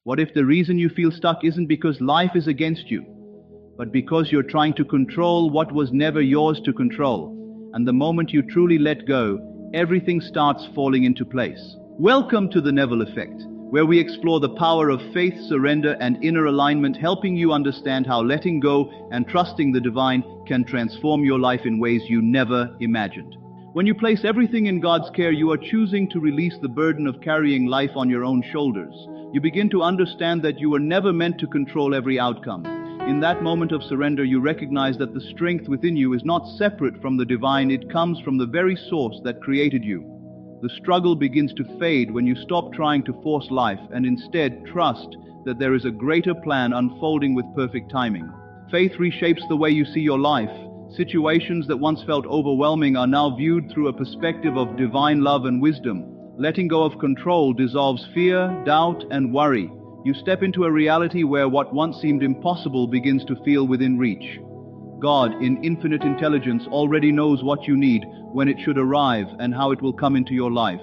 What if the reason you feel stuck isn't because life is against you, but because you're trying to control what was never yours to control? And the moment you truly let go, everything starts falling into place. Welcome to the Neville Effect, where we explore the power of faith, surrender, and inner alignment, helping you understand how letting go and trusting the divine can transform your life in ways you never imagined. When you place everything in God's care, you are choosing to release the burden of carrying life on your own shoulders. You begin to understand that you were never meant to control every outcome. In that moment of surrender, you recognize that the strength within you is not separate from the divine, it comes from the very source that created you. The struggle begins to fade when you stop trying to force life and instead trust that there is a greater plan unfolding with perfect timing. Faith reshapes the way you see your life. Situations that once felt overwhelming are now viewed through a perspective of divine love and wisdom. Letting go of control dissolves fear, doubt, and worry. You step into a reality where what once seemed impossible begins to feel within reach. God, in infinite intelligence, already knows what you need, when it should arrive, and how it will come into your life.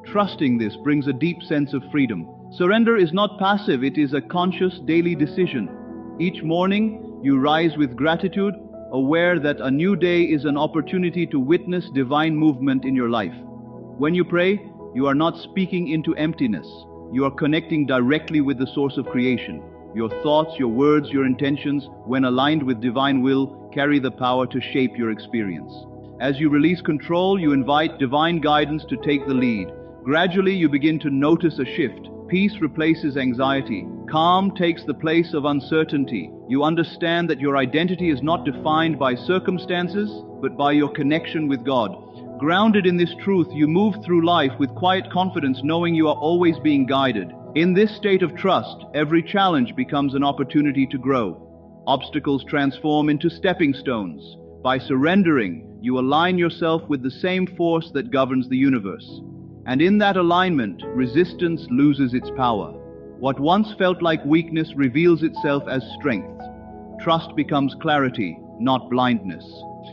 Trusting this brings a deep sense of freedom. Surrender is not passive, it is a conscious daily decision. Each morning, you rise with gratitude, aware that a new day is an opportunity to witness divine movement in your life. When you pray, you are not speaking into emptiness. You are connecting directly with the source of creation. Your thoughts, your words, your intentions, when aligned with divine will, carry the power to shape your experience. As you release control, you invite divine guidance to take the lead. Gradually, you begin to notice a shift. Peace replaces anxiety. Calm takes the place of uncertainty. You understand that your identity is not defined by circumstances, but by your connection with God. Grounded in this truth, you move through life with quiet confidence, knowing you are always being guided. In this state of trust, every challenge becomes an opportunity to grow. Obstacles transform into stepping stones. By surrendering, you align yourself with the same force that governs the universe. And in that alignment, resistance loses its power. What once felt like weakness reveals itself as strength. Trust becomes clarity, not blindness.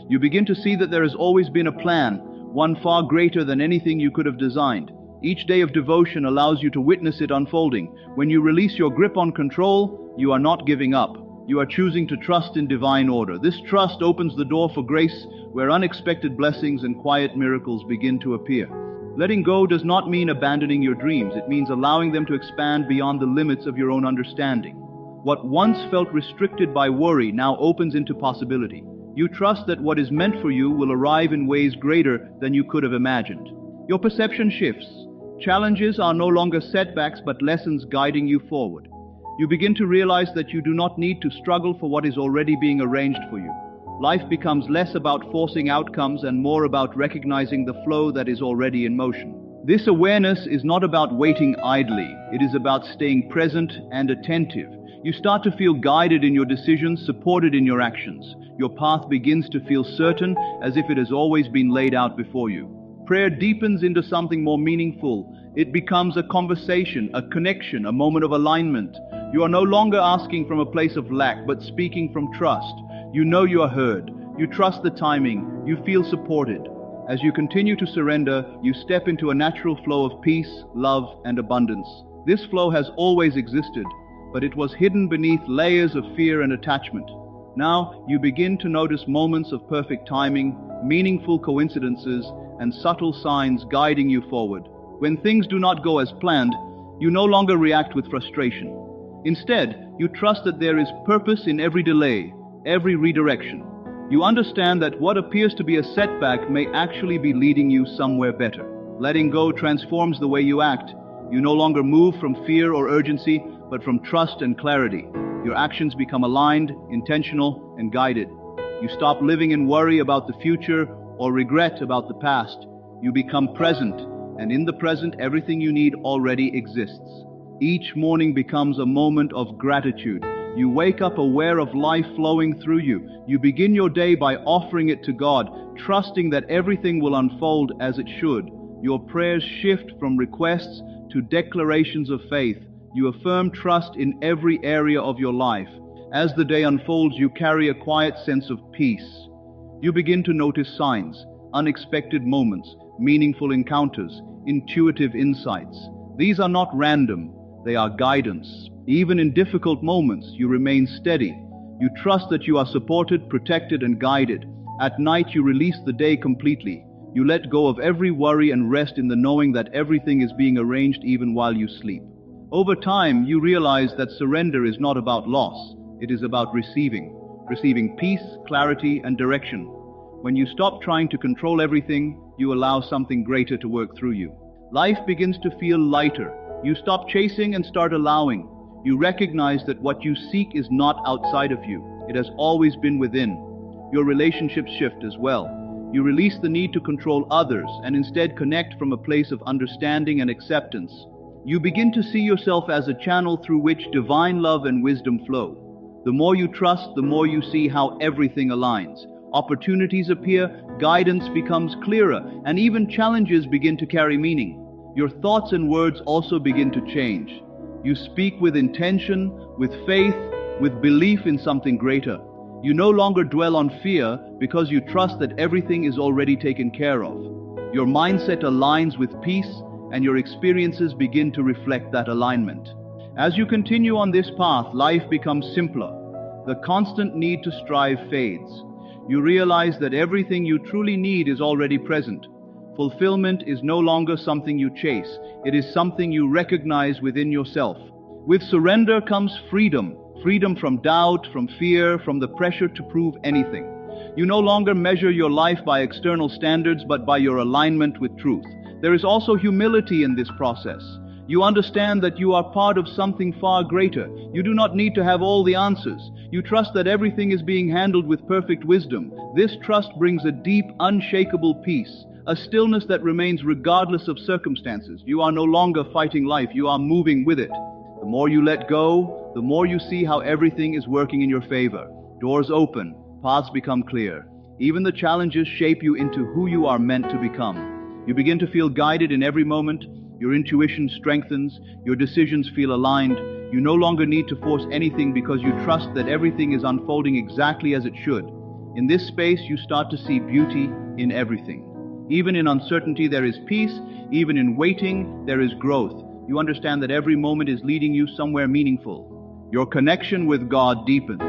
You begin to see that there has always been a plan, one far greater than anything you could have designed. Each day of devotion allows you to witness it unfolding. When you release your grip on control, you are not giving up. You are choosing to trust in divine order. This trust opens the door for grace, where unexpected blessings and quiet miracles begin to appear. Letting go does not mean abandoning your dreams. It means allowing them to expand beyond the limits of your own understanding. What once felt restricted by worry now opens into possibility. You trust that what is meant for you will arrive in ways greater than you could have imagined. Your perception shifts. Challenges are no longer setbacks but lessons guiding you forward. You begin to realize that you do not need to struggle for what is already being arranged for you. Life becomes less about forcing outcomes and more about recognizing the flow that is already in motion. This awareness is not about waiting idly. It is about staying present and attentive. You start to feel guided in your decisions, supported in your actions. Your path begins to feel certain, as if it has always been laid out before you. Prayer deepens into something more meaningful. It becomes a conversation, a connection, a moment of alignment. You are no longer asking from a place of lack, but speaking from trust. You know you are heard. You trust the timing. You feel supported. As you continue to surrender, you step into a natural flow of peace, love, and abundance. This flow has always existed, but it was hidden beneath layers of fear and attachment. Now, you begin to notice moments of perfect timing, meaningful coincidences, and subtle signs guiding you forward. When things do not go as planned, you no longer react with frustration. Instead, you trust that there is purpose in every delay, every redirection. You understand that what appears to be a setback may actually be leading you somewhere better. Letting go transforms the way you act. You no longer move from fear or urgency, but from trust and clarity. Your actions become aligned, intentional, and guided. You stop living in worry about the future or regret about the past. You become present, and in the present, everything you need already exists. Each morning becomes a moment of gratitude. You wake up aware of life flowing through you. You begin your day by offering it to God, trusting that everything will unfold as it should. Your prayers shift from requests to declarations of faith. You affirm trust in every area of your life. As the day unfolds, you carry a quiet sense of peace. You begin to notice signs, unexpected moments, meaningful encounters, intuitive insights. These are not random. They are guidance. Even in difficult moments, you remain steady. You trust that you are supported, protected, and guided. At night, you release the day completely. You let go of every worry and rest in the knowing that everything is being arranged even while you sleep. Over time, you realize that surrender is not about loss. It is about receiving peace, clarity, and direction. When you stop trying to control everything, you allow something greater to work through you. Life begins to feel lighter. You stop chasing and start allowing. You recognize that what you seek is not outside of you. It has always been within. Your relationships shift as well. You release the need to control others and instead connect from a place of understanding and acceptance. You begin to see yourself as a channel through which divine love and wisdom flow. The more you trust, the more you see how everything aligns. Opportunities appear, guidance becomes clearer, and even challenges begin to carry meaning. Your thoughts and words also begin to change. You speak with intention, with faith, with belief in something greater. You no longer dwell on fear because you trust that everything is already taken care of. Your mindset aligns with peace, and your experiences begin to reflect that alignment. As you continue on this path, life becomes simpler. The constant need to strive fades. You realize that everything you truly need is already present. Fulfillment is no longer something you chase. It is something you recognize within yourself. With surrender comes freedom. Freedom from doubt, from fear, from the pressure to prove anything. You no longer measure your life by external standards, but by your alignment with truth. There is also humility in this process. You understand that you are part of something far greater. You do not need to have all the answers. You trust that everything is being handled with perfect wisdom. This trust brings a deep, unshakable peace, a stillness that remains regardless of circumstances. You are no longer fighting life, you are moving with it. The more you let go, the more you see how everything is working in your favor. Doors open, paths become clear. Even the challenges shape you into who you are meant to become. You begin to feel guided in every moment. Your intuition strengthens. Your decisions feel aligned. You no longer need to force anything because you trust that everything is unfolding exactly as it should. In this space, you start to see beauty in everything. Even in uncertainty, there is peace. Even in waiting, there is growth. You understand that every moment is leading you somewhere meaningful. Your connection with God deepens.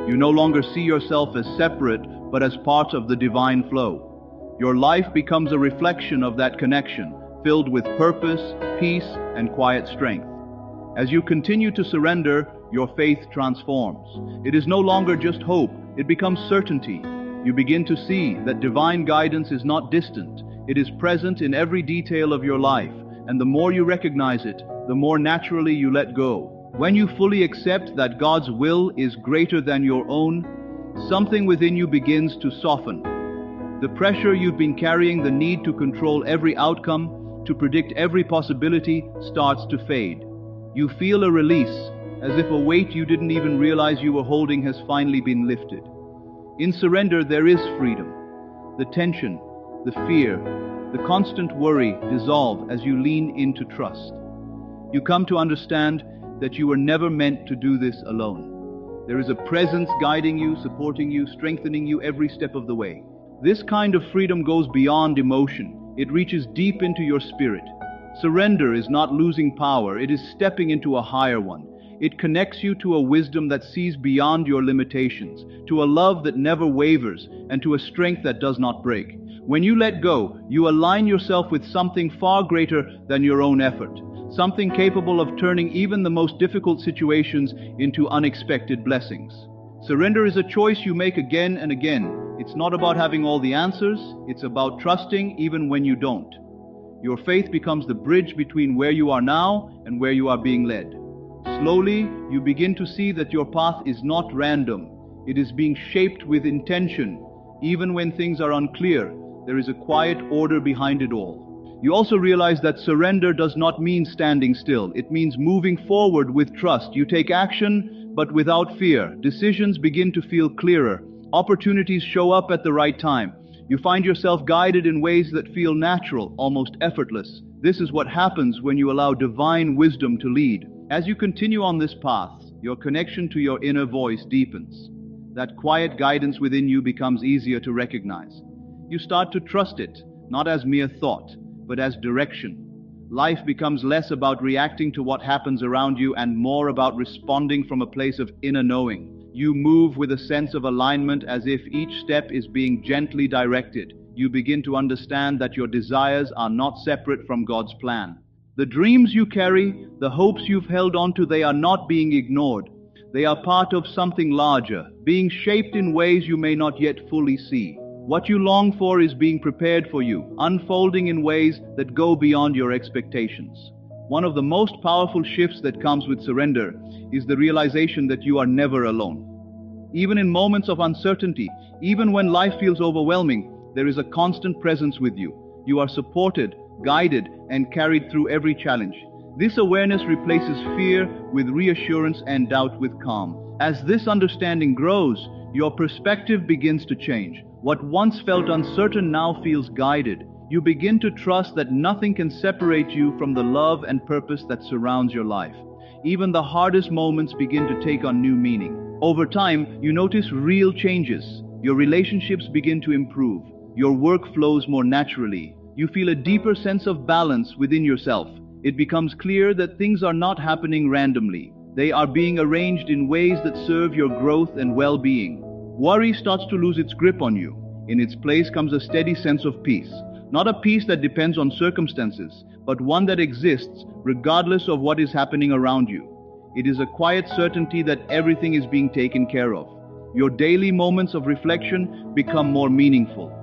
You no longer see yourself as separate, but as part of the divine flow. Your life becomes a reflection of that connection, filled with purpose, peace, and quiet strength. As you continue to surrender, your faith transforms. It is no longer just hope, it becomes certainty. You begin to see that divine guidance is not distant. It is present in every detail of your life, and the more you recognize it, the more naturally you let go. When you fully accept that God's will is greater than your own, something within you begins to soften. The pressure you've been carrying, the need to control every outcome, to predict every possibility, starts to fade. You feel a release, as if a weight you didn't even realize you were holding has finally been lifted. In surrender, there is freedom. The tension, the fear, the constant worry dissolve as you lean into trust. You come to understand that you were never meant to do this alone. There is a presence guiding you, supporting you, strengthening you every step of the way. This kind of freedom goes beyond emotion. It reaches deep into your spirit. Surrender is not losing power, it is stepping into a higher one. It connects you to a wisdom that sees beyond your limitations, to a love that never wavers, and to a strength that does not break. When you let go, you align yourself with something far greater than your own effort, something capable of turning even the most difficult situations into unexpected blessings. Surrender is a choice you make again and again. It's not about having all the answers, it's about trusting even when you don't. Your faith becomes the bridge between where you are now and where you are being led. Slowly, you begin to see that your path is not random. It is being shaped with intention. Even when things are unclear, there is a quiet order behind it all. You also realize that surrender does not mean standing still. It means moving forward with trust. You take action, but without fear. Decisions begin to feel clearer. Opportunities show up at the right time. You find yourself guided in ways that feel natural, almost effortless. This is what happens when you allow divine wisdom to lead. As you continue on this path, your connection to your inner voice deepens. That quiet guidance within you becomes easier to recognize. You start to trust it, not as mere thought, but as direction. Life becomes less about reacting to what happens around you and more about responding from a place of inner knowing. You move with a sense of alignment as if each step is being gently directed. You begin to understand that your desires are not separate from God's plan. The dreams you carry, the hopes you've held on to, they are not being ignored. They are part of something larger, being shaped in ways you may not yet fully see. What you long for is being prepared for you, unfolding in ways that go beyond your expectations. One of the most powerful shifts that comes with surrender is the realization that you are never alone. Even in moments of uncertainty, even when life feels overwhelming, there is a constant presence with you. You are supported, guided, and carried through every challenge. This awareness replaces fear with reassurance and doubt with calm. As this understanding grows, your perspective begins to change. What once felt uncertain now feels guided. You begin to trust that nothing can separate you from the love and purpose that surrounds your life. Even the hardest moments begin to take on new meaning. Over time, you notice real changes. Your relationships begin to improve. Your work flows more naturally. You feel a deeper sense of balance within yourself. It becomes clear that things are not happening randomly. They are being arranged in ways that serve your growth and well-being. Worry starts to lose its grip on you. In its place comes a steady sense of peace. Not a peace that depends on circumstances, but one that exists regardless of what is happening around you. It is a quiet certainty that everything is being taken care of. Your daily moments of reflection become more meaningful.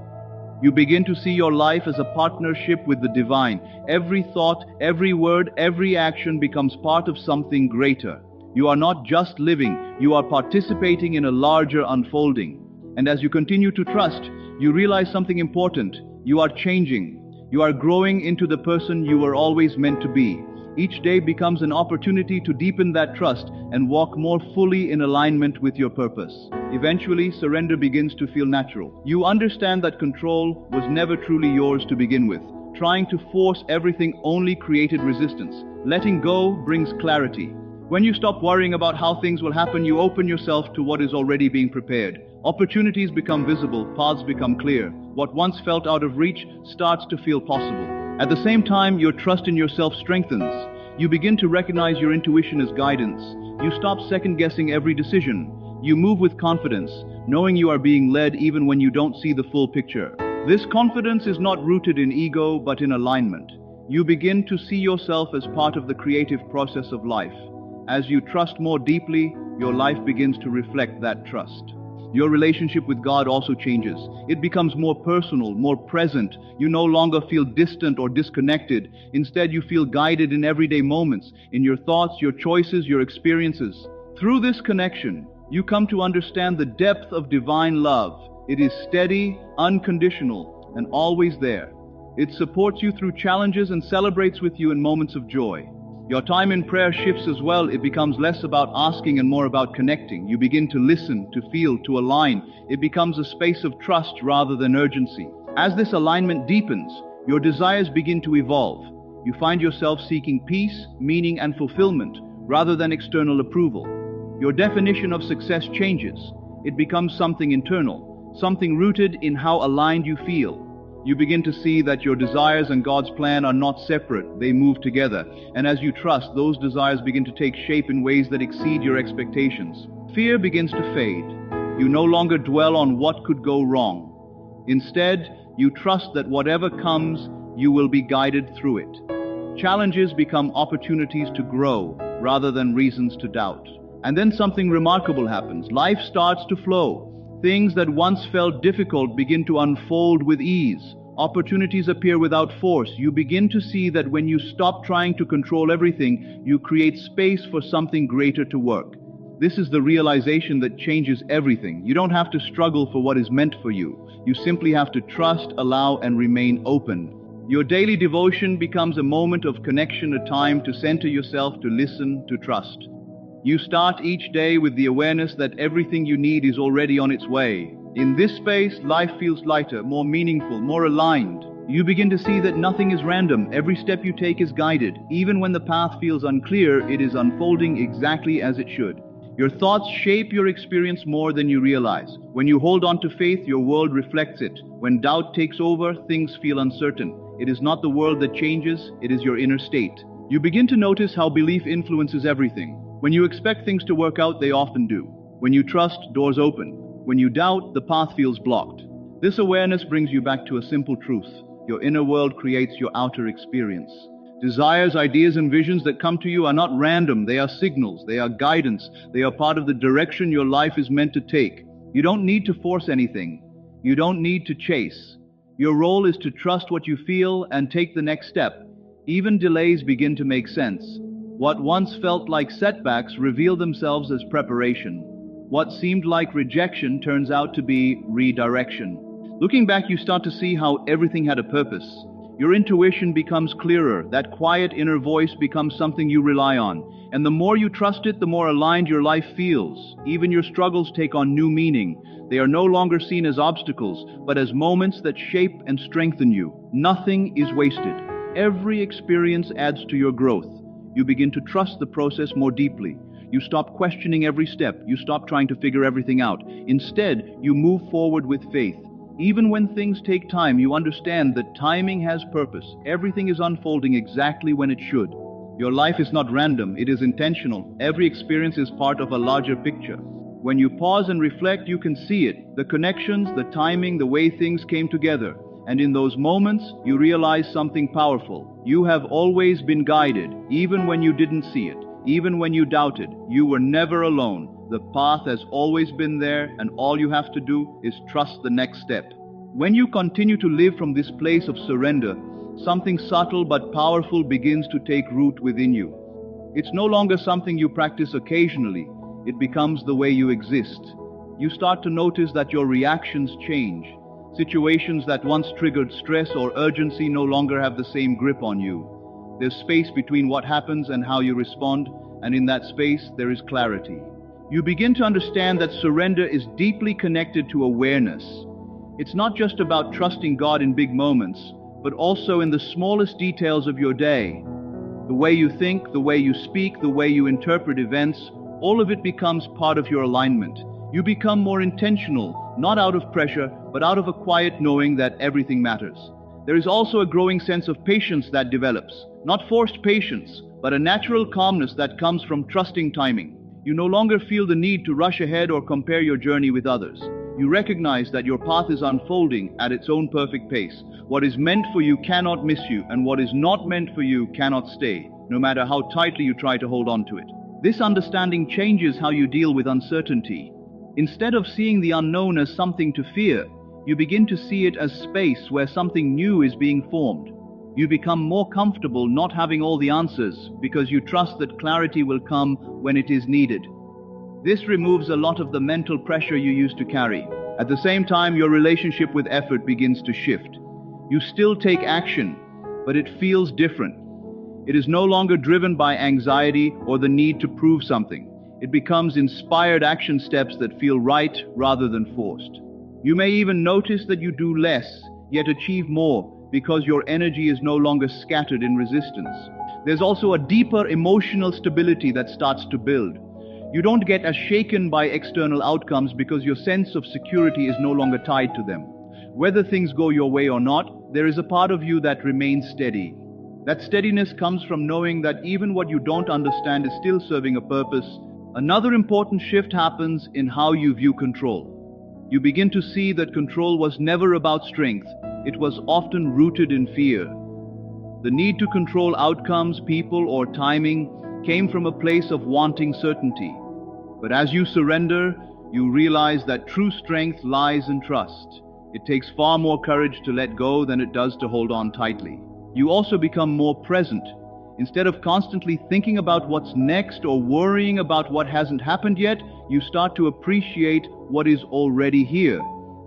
You begin to see your life as a partnership with the divine. Every thought, every word, every action becomes part of something greater. You are not just living, you are participating in a larger unfolding. And as you continue to trust, you realize something important. You are changing. You are growing into the person you were always meant to be. Each day becomes an opportunity to deepen that trust and walk more fully in alignment with your purpose. Eventually, surrender begins to feel natural. You understand that control was never truly yours to begin with. Trying to force everything only created resistance. Letting go brings clarity. When you stop worrying about how things will happen, you open yourself to what is already being prepared. Opportunities become visible, paths become clear. What once felt out of reach starts to feel possible. At the same time, your trust in yourself strengthens. You begin to recognize your intuition as guidance. You stop second-guessing every decision. You move with confidence, knowing you are being led even when you don't see the full picture. This confidence is not rooted in ego, but in alignment. You begin to see yourself as part of the creative process of life. As you trust more deeply, your life begins to reflect that trust. Your relationship with God also changes. It becomes more personal, more present. You no longer feel distant or disconnected. Instead, you feel guided in everyday moments, in your thoughts, your choices, your experiences. Through this connection, you come to understand the depth of divine love. It is steady, unconditional, and always there. It supports you through challenges and celebrates with you in moments of joy. Your time in prayer shifts as well. It becomes less about asking and more about connecting. You begin to listen, to feel, to align. It becomes a space of trust rather than urgency. As this alignment deepens, your desires begin to evolve. You find yourself seeking peace, meaning, and fulfillment rather than external approval. Your definition of success changes. It becomes something internal, something rooted in how aligned you feel. You begin to see that your desires and God's plan are not separate, they move together. And as you trust, those desires begin to take shape in ways that exceed your expectations. Fear begins to fade. You no longer dwell on what could go wrong. Instead, you trust that whatever comes, you will be guided through it. Challenges become opportunities to grow rather than reasons to doubt. And then something remarkable happens. Life starts to flow. Things that once felt difficult begin to unfold with ease. Opportunities appear without force. You begin to see that when you stop trying to control everything, you create space for something greater to work. This is the realization that changes everything. You don't have to struggle for what is meant for you. You simply have to trust, allow, and remain open. Your daily devotion becomes a moment of connection, a time to center yourself, to listen, to trust. You start each day with the awareness that everything you need is already on its way. In this space, life feels lighter, more meaningful, more aligned. You begin to see that nothing is random. Every step you take is guided. Even when the path feels unclear, it is unfolding exactly as it should. Your thoughts shape your experience more than you realize. When you hold on to faith, your world reflects it. When doubt takes over, things feel uncertain. It is not the world that changes, it is your inner state. You begin to notice how belief influences everything. When you expect things to work out, they often do. When you trust, doors open. When you doubt, the path feels blocked. This awareness brings you back to a simple truth. Your inner world creates your outer experience. Desires, ideas, and visions that come to you are not random. They are signals, they are guidance, they are part of the direction your life is meant to take. You don't need to force anything. You don't need to chase. Your role is to trust what you feel and take the next step. Even delays begin to make sense. What once felt like setbacks reveal themselves as preparation. What seemed like rejection turns out to be redirection. Looking back, you start to see how everything had a purpose. Your intuition becomes clearer. That quiet inner voice becomes something you rely on. And the more you trust it, the more aligned your life feels. Even your struggles take on new meaning. They are no longer seen as obstacles, but as moments that shape and strengthen you. Nothing is wasted. Every experience adds to your growth. You begin to trust the process more deeply. You stop questioning every step. You stop trying to figure everything out. Instead, you move forward with faith. Even when things take time, you understand that timing has purpose. Everything is unfolding exactly when it should. Your life is not random, it is intentional. Every experience is part of a larger picture. When you pause and reflect, you can see it. The connections, the timing, the way things came together. And in those moments, you realize something powerful. You have always been guided, even when you didn't see it. Even when you doubted, you were never alone. The path has always been there, and all you have to do is trust the next step. When you continue to live from this place of surrender, something subtle but powerful begins to take root within you. It's no longer something you practice occasionally. It becomes the way you exist. You start to notice that your reactions change. Situations that once triggered stress or urgency no longer have the same grip on you. There's space between what happens and how you respond, and in that space, there is clarity. You begin to understand that surrender is deeply connected to awareness. It's not just about trusting God in big moments, but also in the smallest details of your day. The way you think, the way you speak, the way you interpret events, all of it becomes part of your alignment. You become more intentional, not out of pressure, but out of a quiet knowing that everything matters. There is also a growing sense of patience that develops. Not forced patience, but a natural calmness that comes from trusting timing. You no longer feel the need to rush ahead or compare your journey with others. You recognize that your path is unfolding at its own perfect pace. What is meant for you cannot miss you, and what is not meant for you cannot stay, no matter how tightly you try to hold on to it. This understanding changes how you deal with uncertainty. Instead of seeing the unknown as something to fear, you begin to see it as space where something new is being formed. You become more comfortable not having all the answers because you trust that clarity will come when it is needed. This removes a lot of the mental pressure you used to carry. At the same time, your relationship with effort begins to shift. You still take action, but it feels different. It is no longer driven by anxiety or the need to prove something. It becomes inspired action steps that feel right rather than forced. You may even notice that you do less, yet achieve more, because your energy is no longer scattered in resistance. There's also a deeper emotional stability that starts to build. You don't get as shaken by external outcomes because your sense of security is no longer tied to them. Whether things go your way or not, there is a part of you that remains steady. That steadiness comes from knowing that even what you don't understand is still serving a purpose. Another important shift happens in how you view control. You begin to see that control was never about strength. It was often rooted in fear. The need to control outcomes, people, or timing came from a place of wanting certainty. But as you surrender, you realize that true strength lies in trust. It takes far more courage to let go than it does to hold on tightly. You also become more present. Instead of constantly thinking about what's next or worrying about what hasn't happened yet, you start to appreciate what is already here.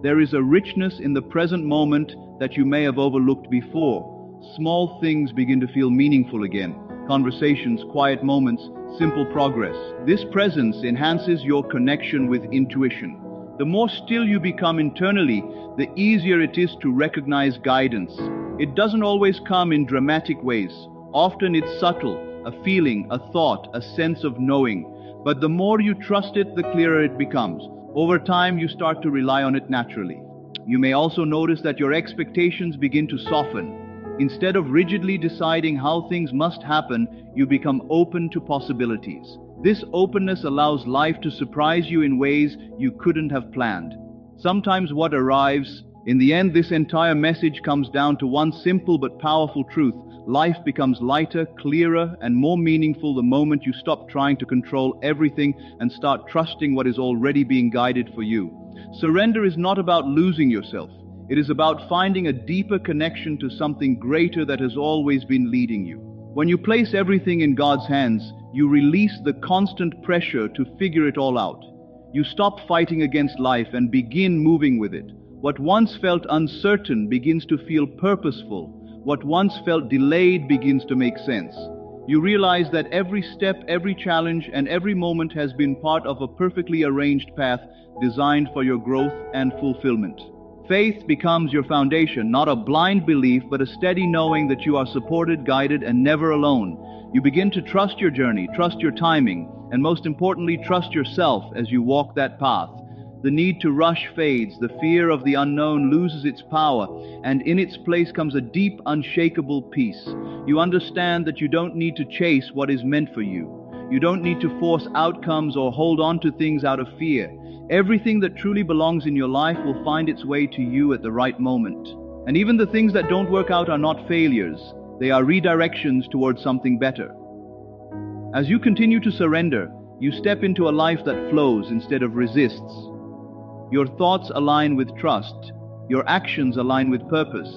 There is a richness in the present moment that you may have overlooked before. Small things begin to feel meaningful again. Conversations, quiet moments, simple progress. This presence enhances your connection with intuition. The more still you become internally, the easier it is to recognize guidance. It doesn't always come in dramatic ways. Often it's subtle, a feeling, a thought, a sense of knowing. But the more you trust it, the clearer it becomes. Over time, you start to rely on it naturally. You may also notice that your expectations begin to soften. Instead of rigidly deciding how things must happen, you become open to possibilities. This openness allows life to surprise you in ways you couldn't have planned. Sometimes what arrives, in the end, this entire message comes down to one simple but powerful truth. Life becomes lighter, clearer, and more meaningful the moment you stop trying to control everything and start trusting what is already being guided for you. Surrender is not about losing yourself. It is about finding a deeper connection to something greater that has always been leading you. When you place everything in God's hands, you release the constant pressure to figure it all out. You stop fighting against life and begin moving with it. What once felt uncertain begins to feel purposeful. What once felt delayed begins to make sense. You realize that every step, every challenge, and every moment has been part of a perfectly arranged path designed for your growth and fulfillment. Faith becomes your foundation, not a blind belief, but a steady knowing that you are supported, guided, and never alone. You begin to trust your journey, trust your timing, and most importantly, trust yourself as you walk that path. The need to rush fades, the fear of the unknown loses its power, and in its place comes a deep, unshakable peace. You understand that you don't need to chase what is meant for you. You don't need to force outcomes or hold on to things out of fear. Everything that truly belongs in your life will find its way to you at the right moment. And even the things that don't work out are not failures. They are redirections towards something better. As you continue to surrender, you step into a life that flows instead of resists. Your thoughts align with trust, your actions align with purpose,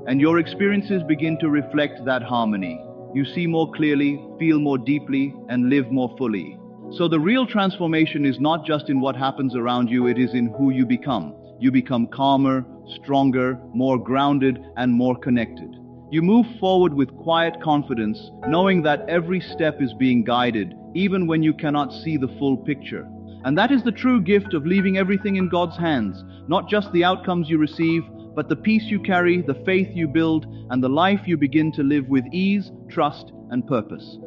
and your experiences begin to reflect that harmony. You see more clearly, feel more deeply, and live more fully. So the real transformation is not just in what happens around you, it is in who you become. You become calmer, stronger, more grounded, and more connected. You move forward with quiet confidence, knowing that every step is being guided, even when you cannot see the full picture. And that is the true gift of leaving everything in God's hands, not just the outcomes you receive, but the peace you carry, the faith you build, and the life you begin to live with ease, trust, and purpose.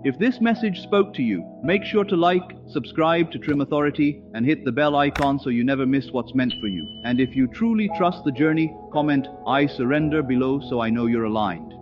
If this message spoke to you, make sure to like, subscribe to Trim Authority, and hit the bell icon so you never miss what's meant for you. And if you truly trust the journey, comment "I surrender" below so I know you're aligned.